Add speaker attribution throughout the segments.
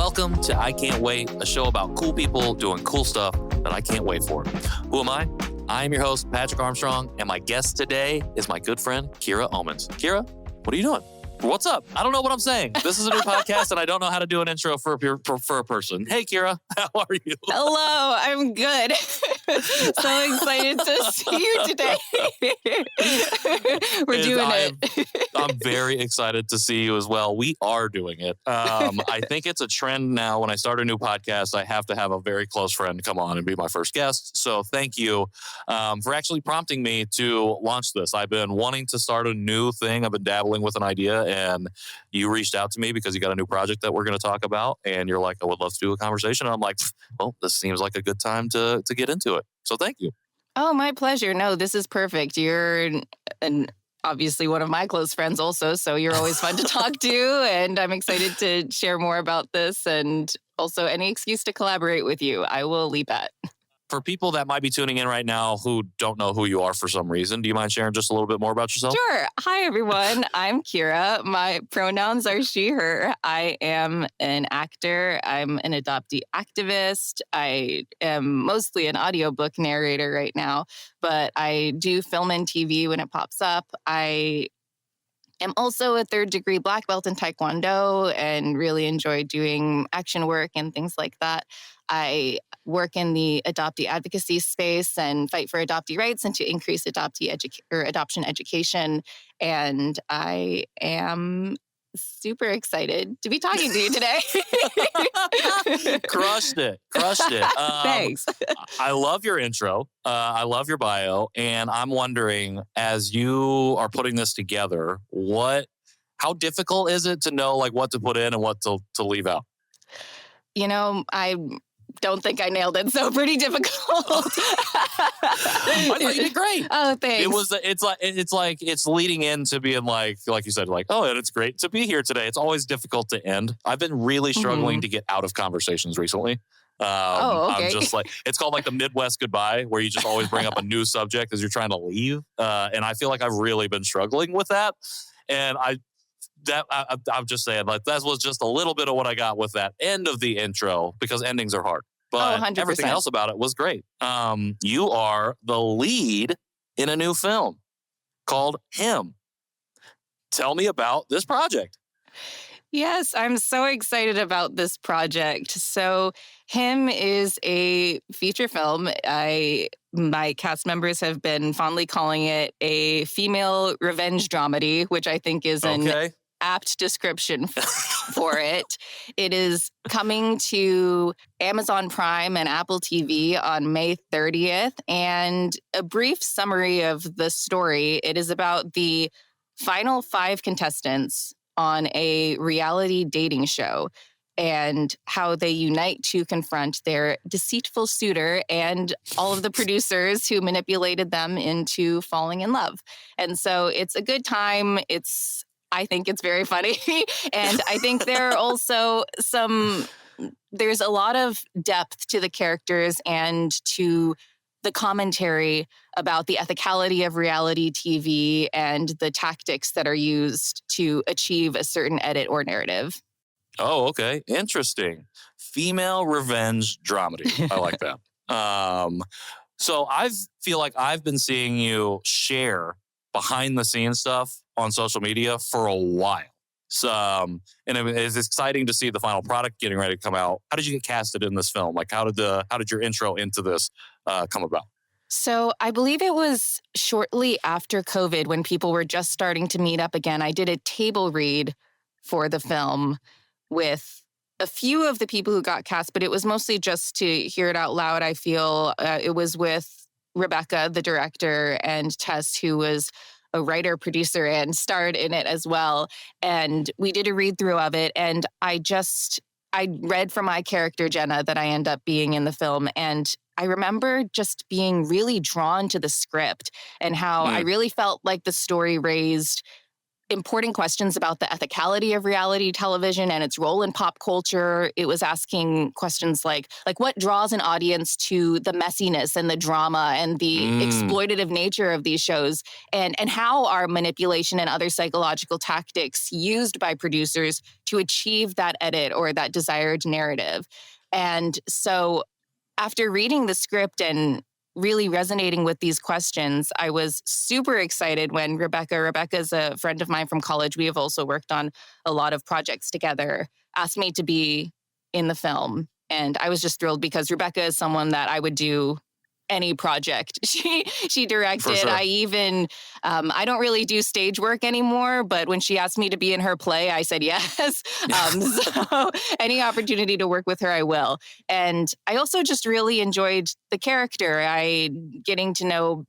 Speaker 1: Welcome to I Can't Wait, a show about cool people doing cool stuff that I can't wait for. Who am I? I am your host, Patrick Armstrong, and my guest today is my good friend, Kira Omans. Kira, what are you doing? What's up? I don't know what I'm saying. This is a new podcast, and I don't know how to do an intro for a person. Hey, Kira, how are you?
Speaker 2: Hello, I'm good. So excited to see you today. We're doing it.
Speaker 1: I'm very excited to see you as well. We are doing it. I think it's a trend now. When I start a new podcast, I have to have a very close friend come on and be my first guest. So thank you for actually prompting me to launch this. I've been wanting to start a new thing. I've been dabbling with an idea, and you reached out to me because you got a new project that we're going to talk about. And you're like, I would love to do a conversation. And I'm like, well, this seems like a good time to get into it. So thank you.
Speaker 2: Oh, my pleasure. No, this is perfect. You're obviously one of my close friends also, so you're always fun to talk to, and I'm excited to share more about this, and also any excuse to collaborate with you, I will leap at.
Speaker 1: For people that might be tuning in right now who don't know who you are for some reason, do you mind sharing just a little bit more about yourself?
Speaker 2: Sure. Hi, everyone. I'm Kira. My pronouns are she, her. I am an actor. I'm an adoptee activist. I am mostly an audiobook narrator right now, but I do film and TV when it pops up. I am also a third-degree black belt in Taekwondo and really enjoy doing action work and things like that. I work in the adoptee advocacy space and fight for adoptee rights and to increase adoptee adoption education. And I am super excited to be talking to you today.
Speaker 1: Crushed it.
Speaker 2: Thanks.
Speaker 1: I love your intro. I love your bio. And I'm wondering, as you are putting this together, how difficult is it to know like what to put in and what to leave out?
Speaker 2: You know, I don't think I nailed it. So pretty difficult.
Speaker 1: I thought you did great.
Speaker 2: Oh, thanks.
Speaker 1: It's leading into being like you said, like, oh, and it's great to be here today. It's always difficult to end. I've been really struggling to get out of conversations recently.
Speaker 2: Okay.
Speaker 1: I'm just like, it's called like the Midwest goodbye, where you just always bring up a new subject as you're trying to leave. And I feel like I've really been struggling with that. And I'm just saying, like, that was just a little bit of what I got with that end of the intro, because endings are hard. But everything else about it was great. You are the lead in a new film called Him. Tell me about this project.
Speaker 2: Yes, I'm so excited about this project. So Him is a feature film. My cast members have been fondly calling it a female revenge dramedy, which I think is an apt description for it. It is coming to Amazon Prime and Apple TV on May 30th. And a brief summary of the story, it is about the final 5 contestants on a reality dating show and how they unite to confront their deceitful suitor and all of the producers who manipulated them into falling in love. And so it's a good time. I think it's very funny. And I think there are also there's a lot of depth to the characters and to the commentary about the ethicality of reality TV and the tactics that are used to achieve a certain edit or narrative.
Speaker 1: Oh, okay. Interesting. Female revenge dramedy. I like that. So I feel like I've been seeing you share behind the scenes stuff on social media for a while. So, and it's exciting to see the final product getting ready to come out. How did you get casted in this film? Like, how did your intro into this come about?
Speaker 2: So I believe it was shortly after COVID when people were just starting to meet up again. I did a table read for the film with a few of the people who got cast, but it was mostly just to hear it out loud. I feel it was with Rebecca, the director, and Tess, who was a writer, producer, and starred in it as well. And we did a read through of it. And I read from my character, Jenna, that I end up being in the film. And I remember just being really drawn to the script and how I really felt like the story raised important questions about the ethicality of reality television and its role in pop culture. It was asking questions like what draws an audience to the messiness and the drama and the exploitative nature of these shows, and how are manipulation and other psychological tactics used by producers to achieve that edit or that desired narrative. And so after reading the script and really resonating with these questions, I was super excited when Rebecca's a friend of mine from college. We have also worked on a lot of projects together, asked me to be in the film. And I was just thrilled because Rebecca is someone that I would do any project. She directed.
Speaker 1: Sure.
Speaker 2: I even, I don't really do stage work anymore, but when she asked me to be in her play, I said yes. So any opportunity to work with her, I will. And I also just really enjoyed the character. Getting to know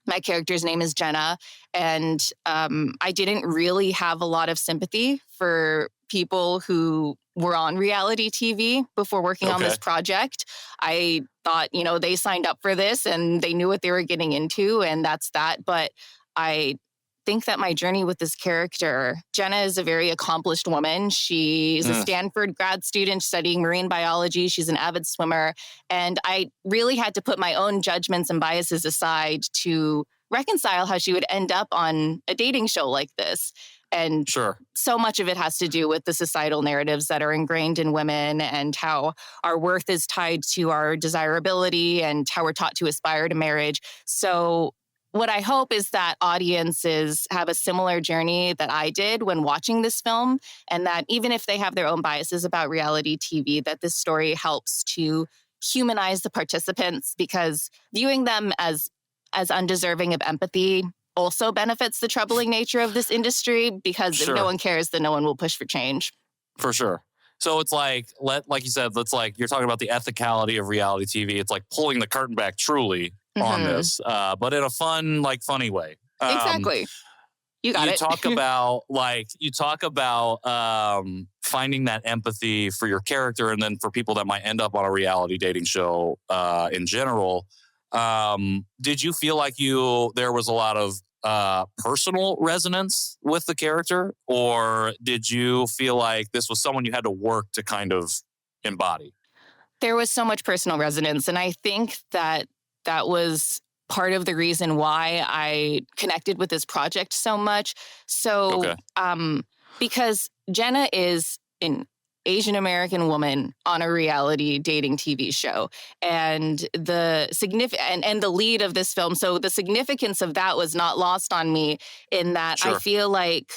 Speaker 2: my character's name is Jenna, and I didn't really have a lot of sympathy for people who were on reality TV before working on this project. I thought, they signed up for this and they knew what they were getting into, and that's that. But I think that my journey with this character, Jenna is a very accomplished woman. She's a Stanford grad student studying marine biology. She's an avid swimmer. And I really had to put my own judgments and biases aside to reconcile how she would end up on a dating show like this. And so much of it has to do with the societal narratives that are ingrained in women and how our worth is tied to our desirability and how we're taught to aspire to marriage. So what I hope is that audiences have a similar journey that I did when watching this film, and that even if they have their own biases about reality TV, that this story helps to humanize the participants, because viewing them as undeserving of empathy also benefits the troubling nature of this industry, because if no one cares, then no one will push for change.
Speaker 1: For sure. So it's like you said, you're talking about the ethicality of reality TV. It's like pulling the curtain back truly on this, but in a fun, funny way.
Speaker 2: Exactly. You got it.
Speaker 1: You talk about finding that empathy for your character, and then for people that might end up on a reality dating show in general. Did you feel like there was a lot of personal resonance with the character, or did you feel like this was someone you had to work to kind of embody?
Speaker 2: There was so much personal resonance, and I think that was part of the reason why I connected with this project so much. So, because Jenna is an Asian American woman on a reality dating TV show, and the and the lead of this film. So the significance of that was not lost on me, in that I feel like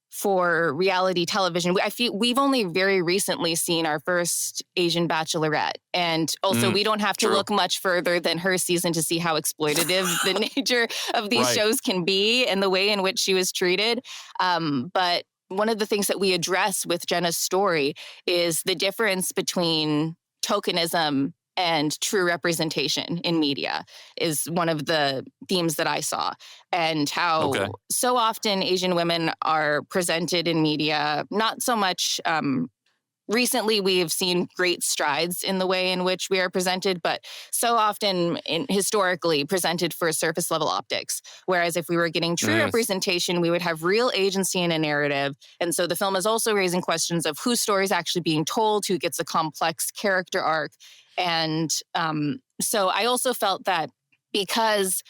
Speaker 2: for reality television, we've only very recently seen our first Asian bachelorette. And also we don't have to look much further than her season to see how exploitative the nature of these shows can be and the way in which she was treated. But one of the things that we address with Jenna's story is the difference between tokenism and true representation in media is one of the themes that I saw, and how so often Asian women are presented in media, not so much recently we have seen great strides in the way in which we are presented, but so often historically presented for surface level optics. Whereas if we were getting true representation, we would have real agency in a narrative. And so the film is also raising questions of whose story is actually being told, who gets a complex character arc. And so I also felt that because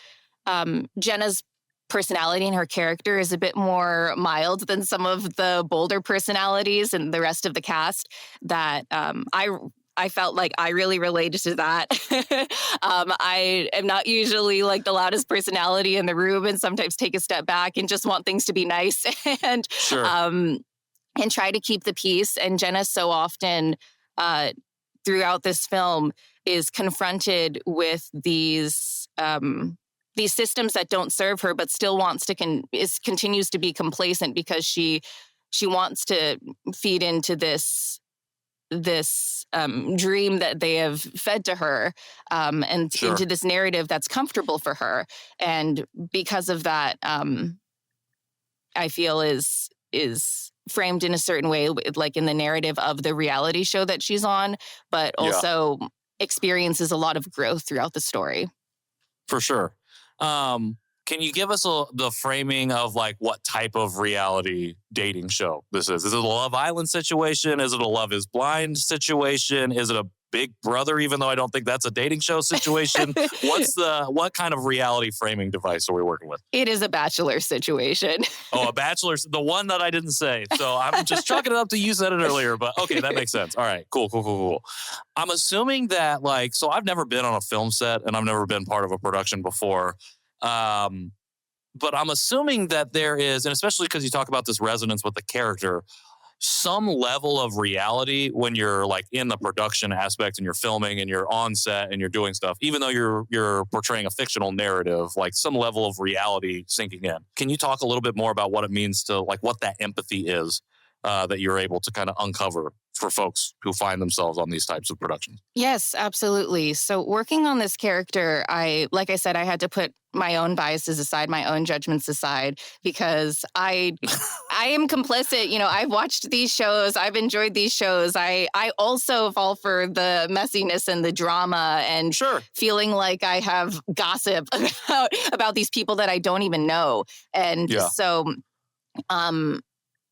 Speaker 2: Jenna's personality and her character is a bit more mild than some of the bolder personalities and the rest of the cast, that I felt like I really related to that. I am not usually the loudest personality in the room, and sometimes take a step back and just want things to be nice and try to keep the peace. And Jenna so often throughout this film is confronted with these systems that don't serve her, but still wants to continues to be complacent because she wants to feed into this dream that they have fed to her, and into this narrative that's comfortable for her. And because of that, I feel is framed in a certain way, like in the narrative of the reality show that she's on, but also experiences a lot of growth throughout the story.
Speaker 1: For sure. Can Can you give us the framing of like what type of reality dating show this is? Is it a Love Island situation? Is it a Love is Blind situation? Is it a Big Brother, even though I don't think that's a dating show situation? What kind of reality framing device are we working with?
Speaker 2: It is a Bachelor situation.
Speaker 1: Oh, a Bachelor, the one that I didn't say. So I'm just chalking it up to you said it earlier, but okay, that makes sense. All right, cool. I'm assuming that so I've never been on a film set and I've never been part of a production before. But I'm assuming that there is, and especially because you talk about this resonance with the character, some level of reality when you're like in the production aspect and you're filming and you're on set and you're doing stuff, even though you're portraying a fictional narrative, like some level of reality sinking in. Can you talk a little bit more about what it means to like what that empathy is that you're able to kind of uncover for folks who find themselves on these types of productions?
Speaker 2: Yes, absolutely. So working on this character, like I said, I had to put my own biases aside, my own judgments aside, because I am complicit. You know, I've watched these shows. I've enjoyed these shows. I also fall for the messiness and the drama and feeling like I have gossip about these people that I don't even know. And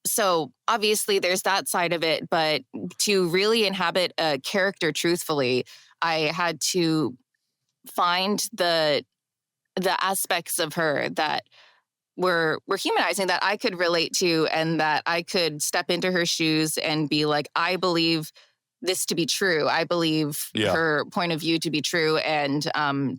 Speaker 2: so obviously there's that side of it, but to really inhabit a character truthfully, I had to find the aspects of her that were humanizing, that I could relate to, and that I could step into her shoes and be like, I believe this to be true. I believe her point of view to be true, and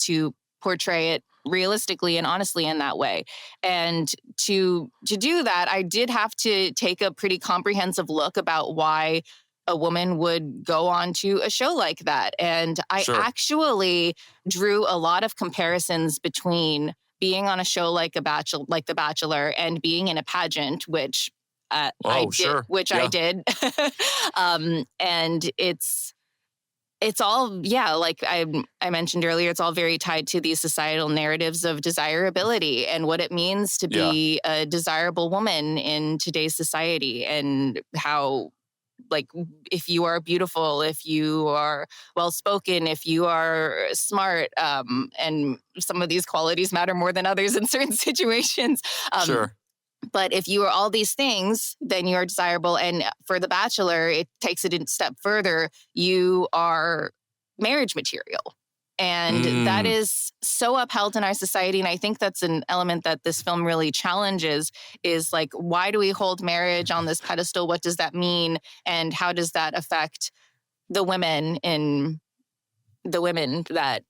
Speaker 2: to portray it realistically and honestly in that way. And to do that, I did have to take a pretty comprehensive look about why a woman would go on to a show like that. And I actually drew a lot of comparisons between being on a show like The Bachelor and being in a pageant, which I did. And it's all, like I mentioned earlier, it's all very tied to these societal narratives of desirability and what it means to be a desirable woman in today's society, and how, like, if you are beautiful, if you are well-spoken, if you are smart, and some of these qualities matter more than others in certain situations. But if you are all these things, then you are desirable. And for The Bachelor, it takes it a step further. You are marriage material. And that is so upheld in our society. And I think that's an element that this film really challenges, is like, why do we hold marriage on this pedestal? What does that mean? And how does that affect the women that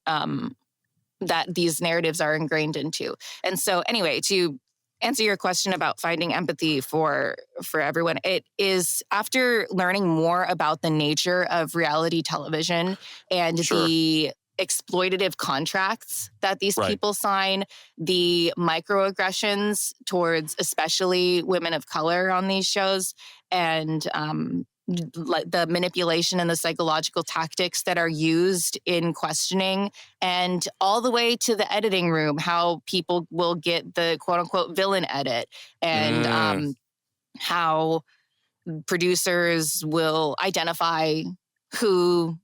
Speaker 2: that these narratives are ingrained into? And so anyway, to answer your question about finding empathy for everyone, it is after learning more about the nature of reality television and the exploitative contracts that these people sign, the microaggressions towards especially women of color on these shows, and the manipulation and the psychological tactics that are used in questioning, and all the way to the editing room, how people will get the quote unquote villain edit, and how producers will identify who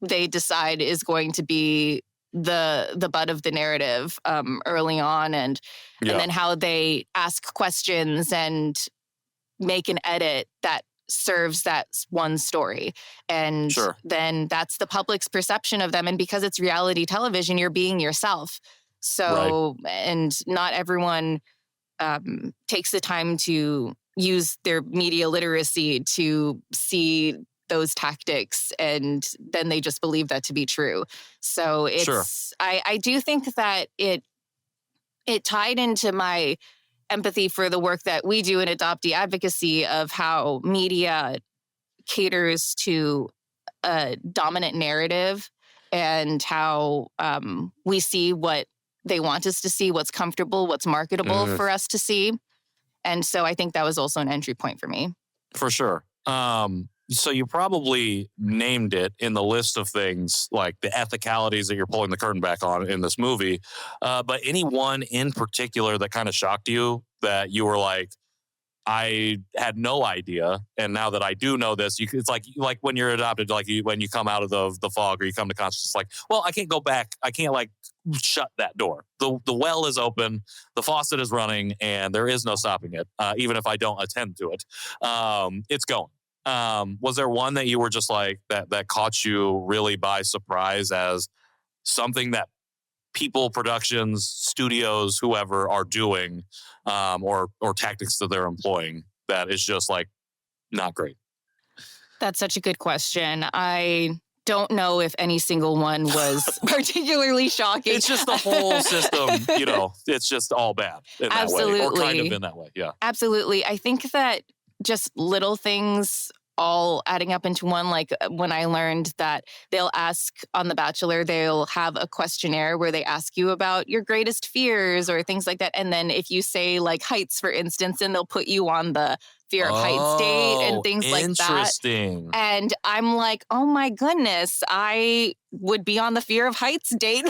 Speaker 2: they decide is going to be the butt of the narrative early on, and then how they ask questions and make an edit that serves that one story. And then that's the public's perception of them. And because it's reality television, you're being yourself. So, and not everyone takes the time to use their media literacy to see those tactics, and then they just believe that to be true. So it's, I do think that it tied into my empathy for the work that we do in adoptee advocacy, of how media caters to a dominant narrative, and how we see what they want us to see, what's comfortable, what's marketable for us to see. And so I think that was also an entry point for me.
Speaker 1: For sure. So you probably named it in the list of things, like the ethicalities that you're pulling the curtain back on in this movie. But any one in particular that kind of shocked you, that you were like, I had no idea, and now that I do know this, it's like when you're adopted, when you come out of the fog or you come to consciousness, like, well, I can't go back. I can't like shut that door. The well is open, the faucet is running, and there is no stopping it. Even if I don't attend to it, it's going. Was there one that you were just like that caught you really by surprise as something that people, productions, studios, whoever are doing, or tactics that they're employing that is just like not great?
Speaker 2: That's such a good question. I don't know if any single one was particularly shocking.
Speaker 1: It's just the whole system, it's just all bad in that way, or kind of in that way. Yeah,
Speaker 2: absolutely. I think that just little things all adding up into one. Like when I learned that they'll ask on The Bachelor, they'll have a questionnaire where they ask you about your greatest fears or things like that. And then if you say like heights, for instance, then they'll put you on the fear of heights date and things like that.
Speaker 1: Interesting.
Speaker 2: And I'm like, oh my goodness, I would be on the fear of heights date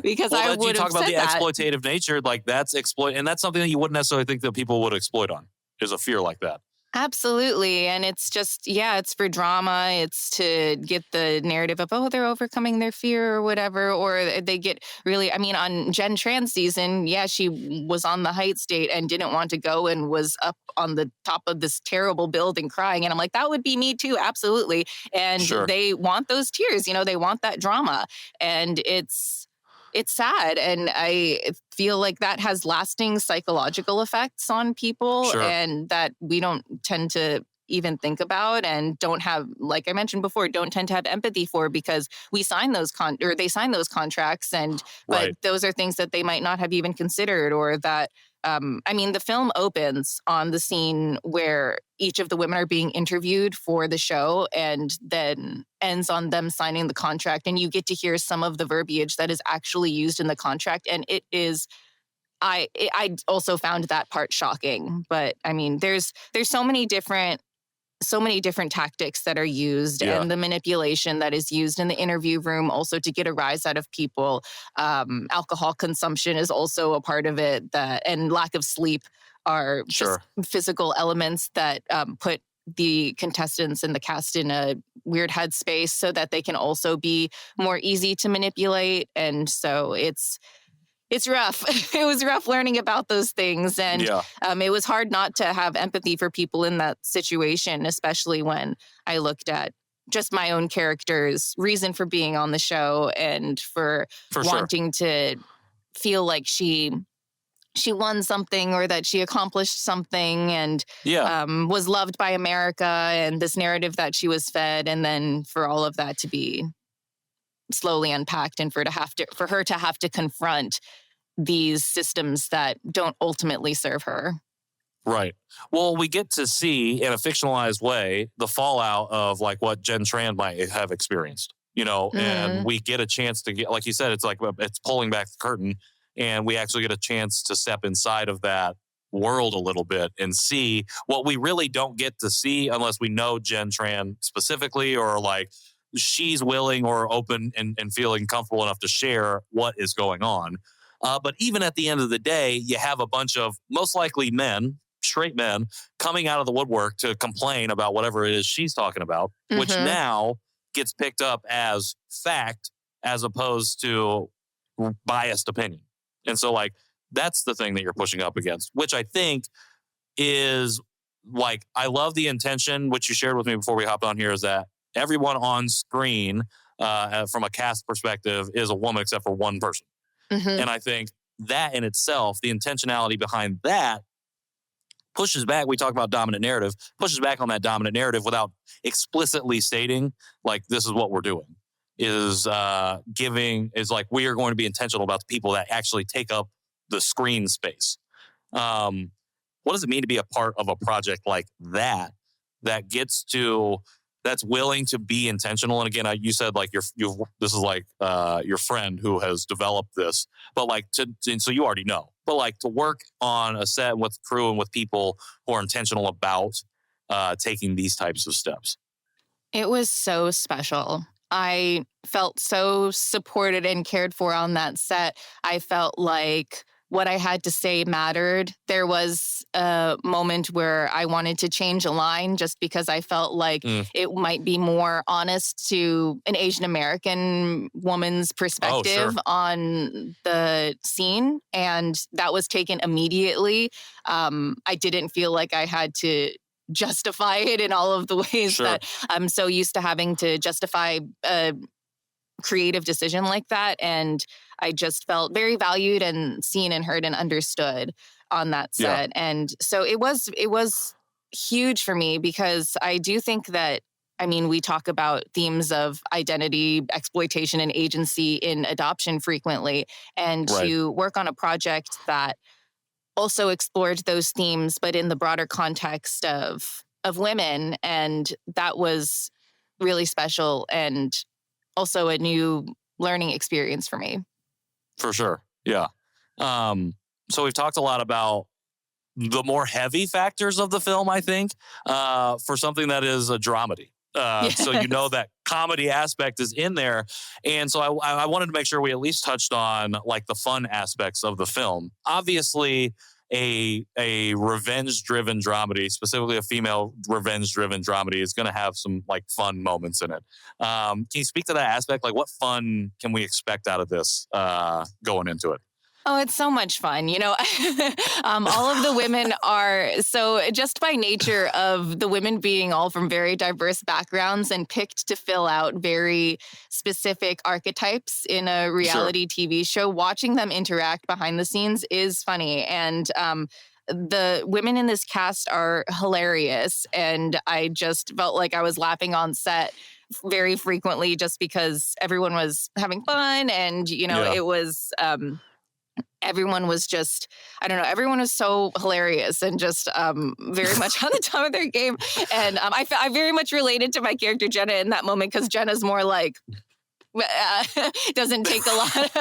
Speaker 2: because I would have said that. You talk about the
Speaker 1: exploitative nature, like that's and that's something that you wouldn't necessarily think that people would exploit on, is a fear like that.
Speaker 2: Absolutely. And it's just, it's for drama. It's to get the narrative of, they're overcoming their fear or whatever. Or they get really, on Jen Tran's season, she was on the heights date and didn't want to go and was up on the top of this terrible building crying. And I'm like, that would be me too. Absolutely. And they want those tears, they want that drama. And it's sad. And I feel like that has lasting psychological effects on people and that we don't tend to even think about and don't have, like I mentioned before, don't tend to have empathy for, because we sign those they sign those contracts, but those are things that they might not have even considered, or that the film opens on the scene where each of the women are being interviewed for the show, and then ends on them signing the contract. And you get to hear some of the verbiage that is actually used in the contract. And it is, I also found that part shocking. But there's so many different tactics that are used, and the manipulation that is used in the interview room also to get a rise out of people. Alcohol consumption is also a part of it, and lack of sleep are just physical elements that put the contestants and the cast in a weird headspace so that they can also be more easy to manipulate. And so it's rough. It was rough learning about those things. And it was hard not to have empathy for people in that situation, especially when I looked at just my own character's reason for being on the show and for wanting to feel like she won something, or that she accomplished something, and was loved by America, and this narrative that she was fed. And then for all of that to be slowly unpacked, and for her to have to confront these systems that don't ultimately serve her.
Speaker 1: Right. Well, we get to see in a fictionalized way the fallout of like what Jen Tran might have experienced, and we get a chance to get, like you said, it's like it's pulling back the curtain, and we actually get a chance to step inside of that world a little bit and see what we really don't get to see unless we know Jen Tran specifically, or like she's willing or open and feeling comfortable enough to share what is going on. But even at the end of the day, you have a bunch of most likely men, straight men, coming out of the woodwork to complain about whatever it is she's talking about, which now gets picked up as fact as opposed to biased opinion. And so like, that's the thing that you're pushing up against, which I think is like, I love the intention, which you shared with me before we hopped on here, is that everyone on screen from a cast perspective is a woman except for one person. And I think that in itself, the intentionality behind that pushes back. We talk about dominant narrative, pushes back on that dominant narrative without explicitly stating, like, this is what we're doing. Is like, we are going to be intentional about the people that actually take up the screen space. What does it mean to be a part of a project like that gets to, that's willing to be intentional? And again, you said like this is like your friend who has developed this, but like so you already know, but like to work on a set with crew and with people who are intentional about taking these types of steps.
Speaker 2: It was so special. I felt so supported and cared for on that set. I felt like what I had to say mattered. There was a moment where I wanted to change a line just because I felt like it might be more honest to an Asian American woman's perspective on the scene. And that was taken immediately. I didn't feel like I had to justify it in all of the ways that I'm so used to having to justify a creative decision like that. And I just felt very valued and seen and heard and understood on that set. And so it was huge for me, because I do think that, I mean, we talk about themes of identity, exploitation, and agency in adoption frequently. And to work on a project that also explored those themes, but in the broader context of women, and that was really special and also a new learning experience for me.
Speaker 1: For sure. Yeah. So we've talked a lot about the more heavy factors of the film, I think, for something that is a dramedy. So you know that comedy aspect is in there. And so I wanted to make sure we at least touched on like the fun aspects of the film. Obviously, a revenge-driven dramedy, specifically a female revenge-driven dramedy, is going to have some like fun moments in it. Can you speak to that aspect? Like, what fun can we expect out of this going into it?
Speaker 2: Oh, it's so much fun. You know, all of the women are, so just by nature of the women being all from very diverse backgrounds and picked to fill out very specific archetypes in a reality TV show, watching them interact behind the scenes is funny. And the women in this cast are hilarious. And I just felt like I was laughing on set very frequently just because everyone was having fun. And, you know, it was... everyone was just, I don't know, everyone was so hilarious and just very much on the top of their game. And I very much related to my character Jenna in that moment, because Jenna's more like, doesn't take a lot,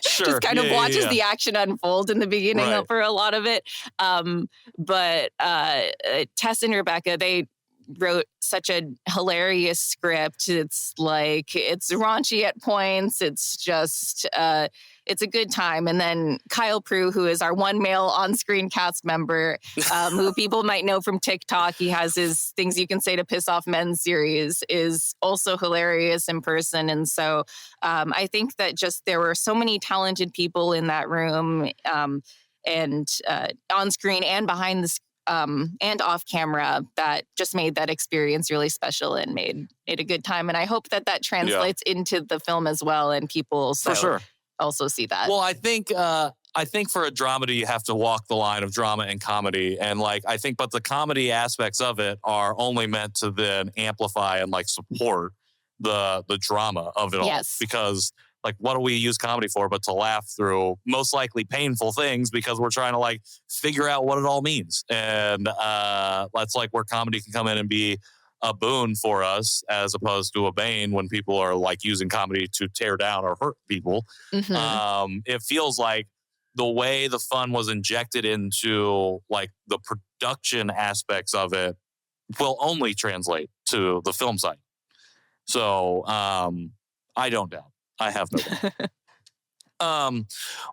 Speaker 2: just kind of watches the action unfold in the beginning for a lot of it. But Tess and Rebecca, they wrote such a hilarious script. It's like, it's raunchy at points. It's just, it's a good time. And then Kyle Prue, who is our one male on-screen cast member, who people might know from TikTok, he has his Things You Can Say to Piss Off Men series, is also hilarious in person. And so I think that just there were so many talented people in that room, and on screen and behind the and off camera, that just made that experience really special and made it a good time. And I hope that that translates into the film as well, and people also see that.
Speaker 1: Well, I think for a dramedy, you have to walk the line of drama and comedy. And like, I think, but the comedy aspects of it are only meant to then amplify and like support the drama of it all. Because like, what do we use comedy for but to laugh through most likely painful things, because we're trying to like figure out what it all means. And that's like where comedy can come in and be a boon for us as opposed to a bane when people are like using comedy to tear down or hurt people. It feels like the way the fun was injected into like the production aspects of it will only translate to the film side. So I don't doubt. I have no doubt.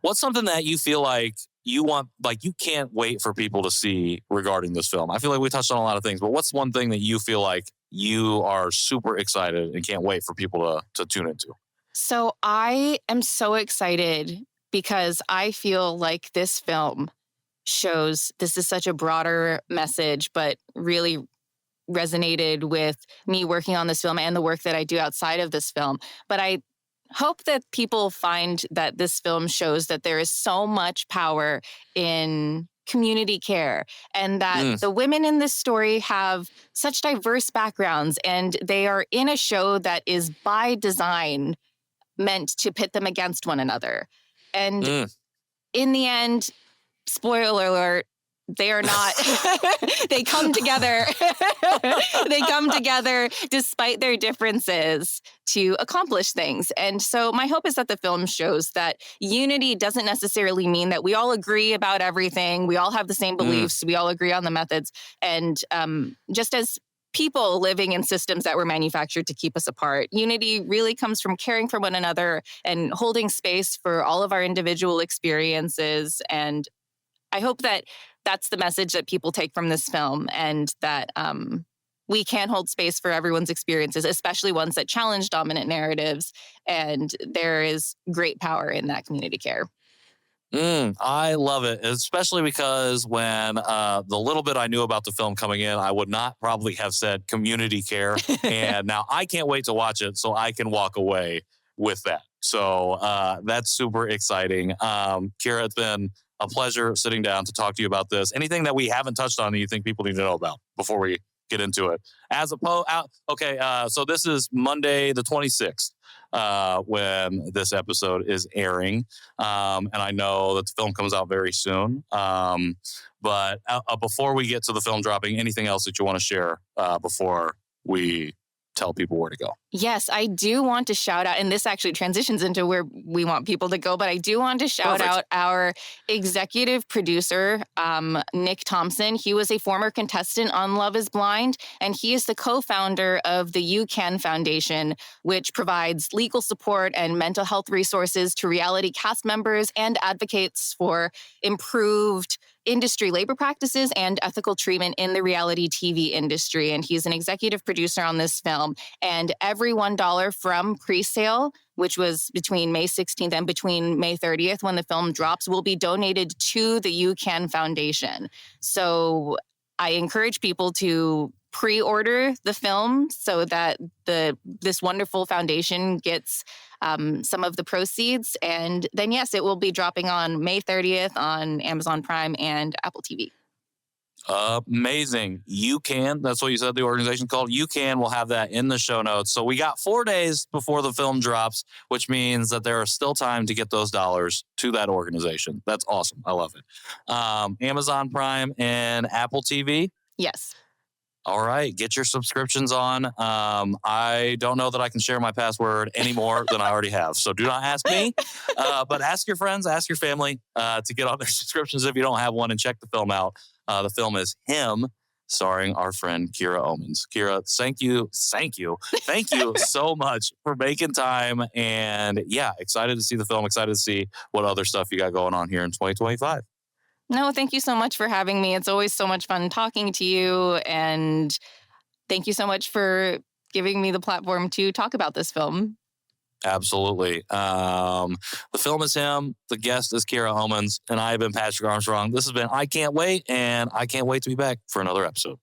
Speaker 1: What's something that you feel like you want, like you can't wait for people to see regarding this film? I feel like we touched on a lot of things, but what's one thing that you feel like you are super excited and can't wait for people to tune into?
Speaker 2: So I am so excited because I feel like this film shows, this is such a broader message, but really resonated with me working on this film and the work that I do outside of this film. But I hope that people find that this film shows that there is so much power in community care, and that the women in this story have such diverse backgrounds, and they are in a show that is by design meant to pit them against one another. And in the end, spoiler alert, they are not. They come together. They come together despite their differences to accomplish things. And so my hope is that the film shows that unity doesn't necessarily mean that we all agree about everything. We all have the same beliefs. We all agree on the methods. And just as people living in systems that were manufactured to keep us apart. Unity really comes from caring for one another and holding space for all of our individual experiences. And I hope that that's the message that people take from this film, and that we can hold space for everyone's experiences, especially ones that challenge dominant narratives. And there is great power in that community care.
Speaker 1: I love it, especially because when the little bit I knew about the film coming in, I would not probably have said community care. And now I can't wait to watch it so I can walk away with that. So that's super exciting. Kira, it's been a pleasure sitting down to talk to you about this. Anything that we haven't touched on that you think people need to know about before we get into it? So this is Monday the 26th. When this episode is airing. And I know that the film comes out very soon. But before we get to the film dropping, anything else that you want to share before we tell people where to go?
Speaker 2: Yes, I do want to shout out, and this actually transitions into where we want people to go, but I do want to shout out our executive producer, Nick Thompson. He was a former contestant on Love is Blind, and he is the co-founder of the You Can Foundation, which provides legal support and mental health resources to reality cast members and advocates for improved industry labor practices and ethical treatment in the reality TV industry. And he's an executive producer on this film. And every $1 from pre-sale, which was between May 16th and between May 30th when the film drops, will be donated to the You Can Foundation. So I encourage people to pre-order the film so that this wonderful foundation gets some of the proceeds. And then, yes, it will be dropping on May 30th on Amazon Prime and Apple TV.
Speaker 1: Amazing. You Can. That's what you said the organization's called. You Can. We'll have that in the show notes. So we got 4 days before the film drops, which means that there is still time to get those dollars to that organization. That's awesome. I love it. Amazon Prime and Apple TV.
Speaker 2: Yes.
Speaker 1: All right. Get your subscriptions on. I don't know that I can share my password any more than I already have. So do not ask me, but ask your friends, ask your family to get on their subscriptions if you don't have one, and check the film out. The film is Him, starring our friend Kira Omans. Kira, thank you so much for making time. And yeah, excited to see the film, excited to see what other stuff you got going on here in 2025.
Speaker 2: No, thank you so much for having me. It's always so much fun talking to you. And thank you so much for giving me the platform to talk about this film.
Speaker 1: Absolutely. The film is Him. The guest is Kira Omans. And I have been Patrick Armstrong. This has been I Can't Wait. And I can't wait to be back for another episode.